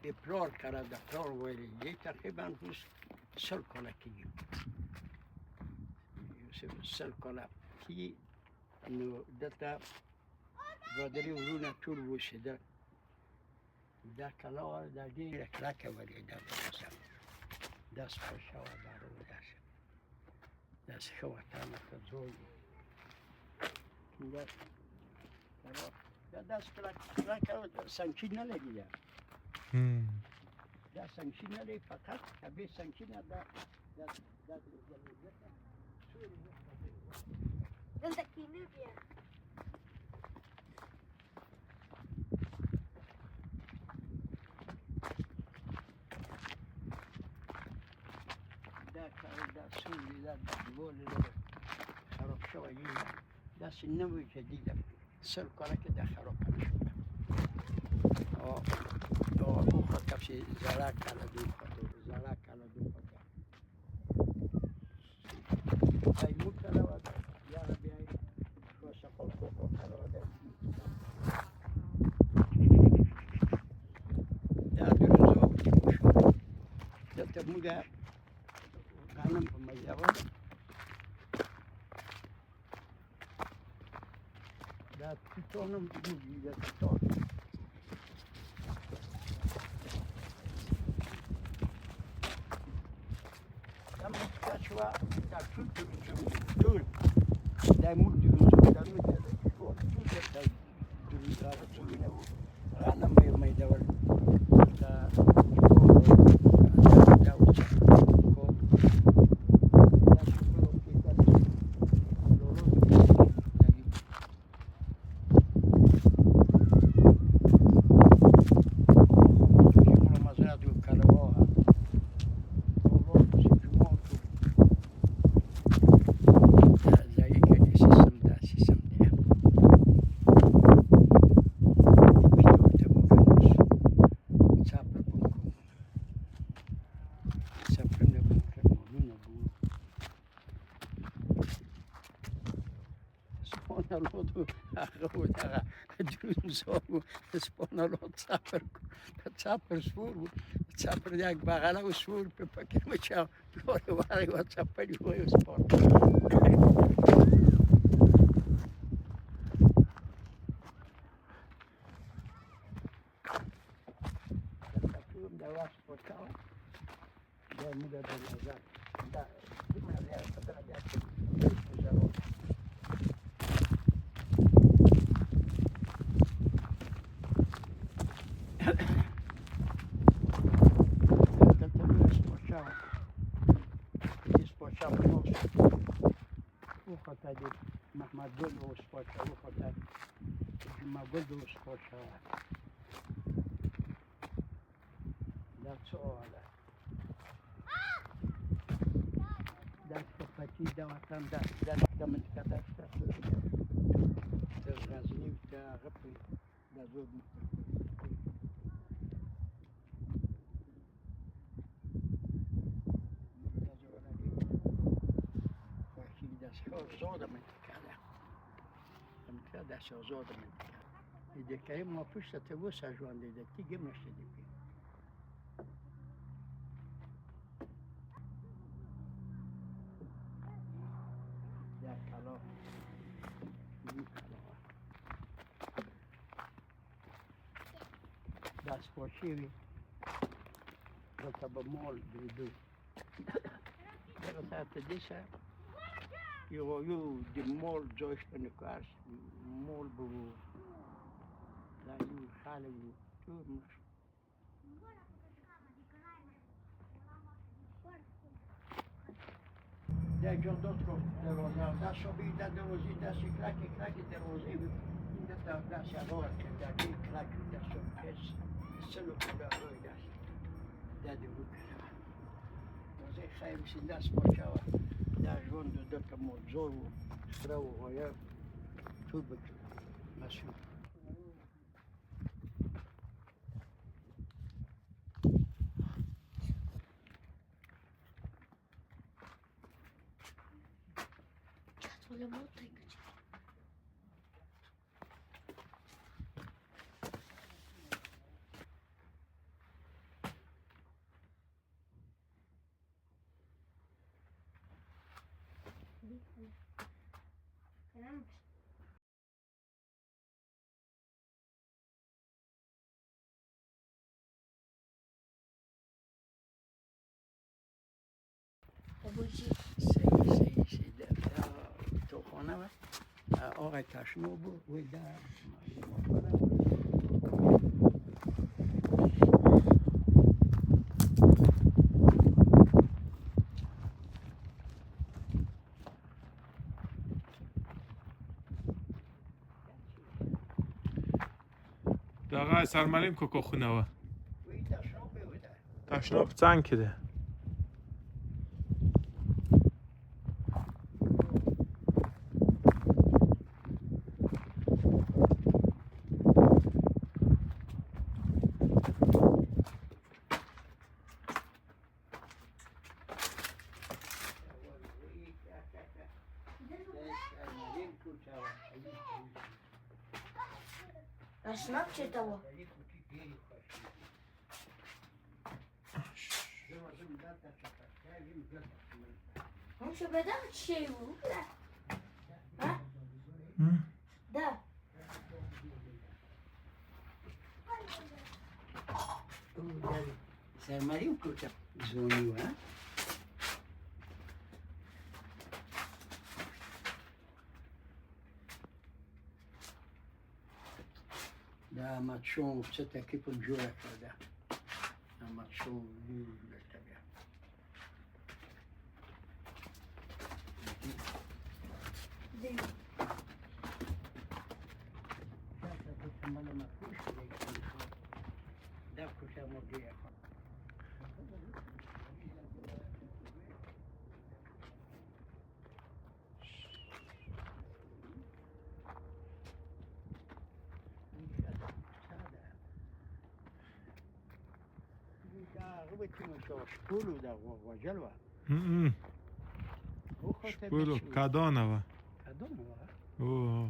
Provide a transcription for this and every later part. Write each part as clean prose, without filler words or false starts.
اپرار کرده اپرار ویلی یه تقریبا روز 40 کاله کیگیم یوسف 40 کاله کی نو دلتا بادری ورونه طول وشده در کلا در دیر کلک ولیده دست پشوا برو دست خواتم کجوی دست کلک سنگی نلگیده دست سنگی نلگی فقط کبه سنگی نده دلته کینه بیا در سوری در دیوال خراب شوی دست نوی که دیدم سر کاره که در خراب شده او خود کفشی زرک کلا دو خود زرک کلا دو خود ایمو کلا و یارا بیایی خوش خود کلا و در درزو دلتا موده غنم په مزیابه دا توتونم دیگه دا توتون دا مستشوه دا طول دا مول درونزو دا میده دا درونزو غنم میدول دا چپر سور بود چپر یک بغله و سور به پکر میشه دواره واری و چپری و سپار تقریبا در وقت پرکاو در مدر در نظر در دیمه از یک پتر یک خاطر محمد گل و سپاچا و خاطر جمعه گل و سپاچا در سؤاله در صفتی در وطن در منطقه در غزنی و در غفی در زود زاد منطقه دست زاد منطقه ایده که ما پشت تگو سجوان دیده تیگه نشده بیم در کلا این کلا دست پاشیوی رتب مال دو در ساعت دیشه یو دی مول جایش نکاش مول بو لا یو خاله بو تو مش در جلدات رو دروازه دست شبیه در دروازه دست کلک دروازه این دست یادار که در دی کلک دست کس سلو کلا روی دست در دی بود دروازه خیلی سین دست پاچه در ژوند دلته موضوع و سره و غایه ټول به مسؤول Cazzo, molto بوجی سی ده تو خانه و آقای تشنو بود و در Dağa sarmalıyım kokoxunava. و تشنو بوده Taşnop zankide. Naşnap چه تو؟ هم شو بدم چی بود؟ ها؟ ده سرمالیم کجا زونی و ده مچون چه تکیپ جوره کرده مچون نیو بیا دی ده کجا مدیه شپولو در وجلوه Şpulu kadonava. Oo.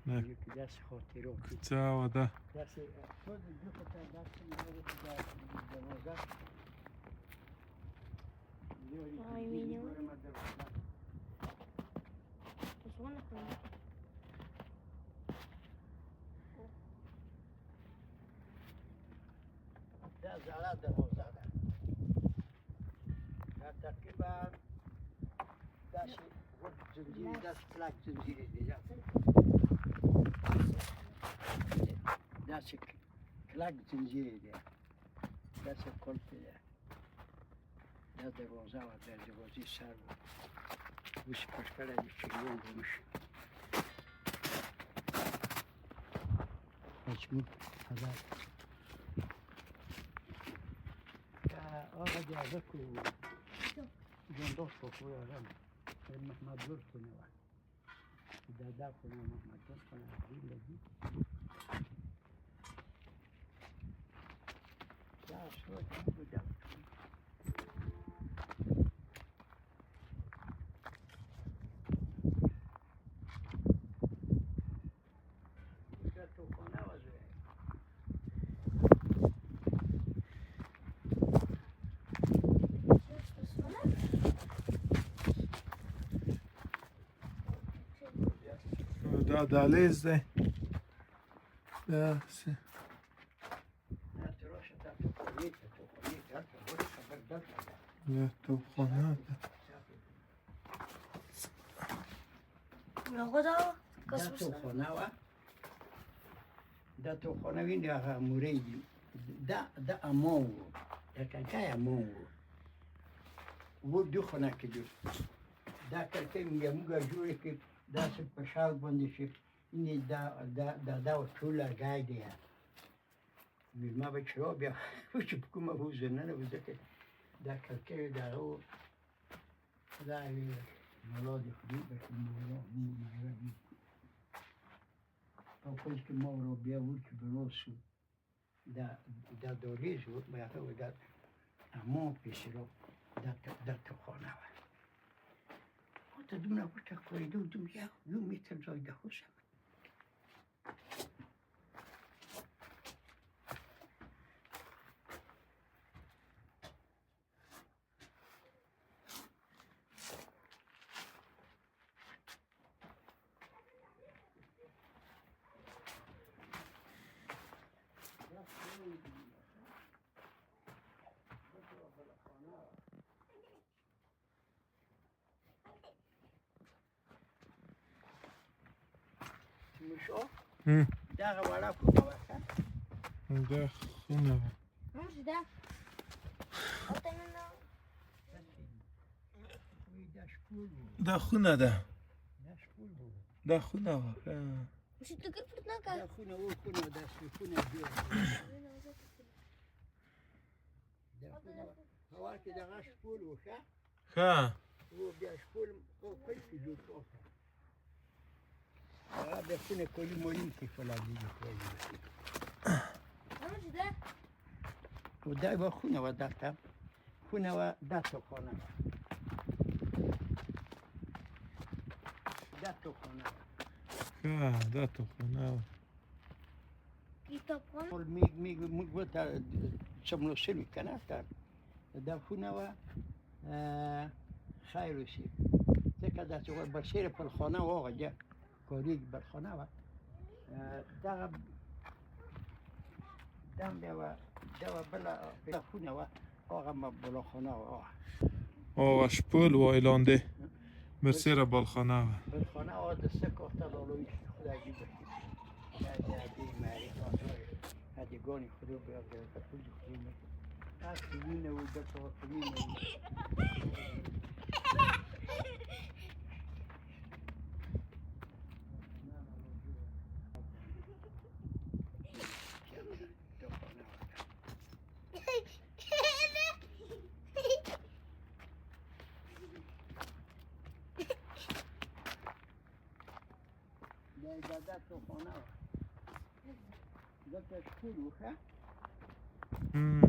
Ne? یکی دست خاطراتی Cała da. دست خود دو خطر دست میاره که در دوازه Ay, mini Osman efendim. در زره دوازه در تقریبا دست خود زنجیر دست کلک زنجیری دیگه دست کلک زنجیری دیگه دست کلپ دیگه در دوازه و در دوازی سر بود بوش پشکل دیگه چیلون بوش هیچ مون هزار آقا جازه کو جندوش کو کوی آرام محمد لور کنه و دادا کنه محمد لور کنه دین لگی یا شو کنه بجا بجا تو کنه و زوی Da dalezde. Da se. Ya tophana. Ya خدا ده تو خانه و ده تو خانه وین ده موریدی ده امان و ده کنکای امان و دو خانه که دو ده کنکای میگه موگه جوری که دست پشال بنده شد اینی ده و طول گای ده ما به چرا بیا وچه بکومه بوزه نه بوده که ده کنکای ده رو ده مولاد خودی بشه مولاد Depois que morou bem o último grosso da Dorizo, mas eu da a mão pisou da Tocona. Outra de uma outra coisa do meu, eu me trago da roça. شو هم. دغه وړه خونه وه ښه دا خونه وه. مش ده حتى منه وی دا شپول و دا خونه ده. دا شپول و دا خونه وه. ښه. مش تكر فرتناك دا خونه و خونه و داسې خونه جوړه دا خونه وه اول کې دغه شپول و ښه ښه. و بیا شپول او پل کې جوړ کړ هغه د خونه کلي مولي کې فلادي مش ده و دا یوه خونه وه دلته خونه وه دا توخانه وه دا توخانه وه ښه. دا تو خونه وه. كتابخانة ټول موږ ورته څومره شوي که نه ته دا خونه وه خیر اوسي ځکه داسې وه بشیر پلخانه وه هغه جا کارېږي بلخانه وه دغه دم بیا وه دا وه بله خونه وه هغه بلاخانه وه آقا شپول و ایلانده برسیر بالخانه وه. بلخانه وه د سه کاخته لالویش خدای دې بخیر دا دې معرفات‌های هدیگانی خدا بیاد در پول خونه هر وینه و در وینه دا تو خانه و دلته شکول و ښه هم.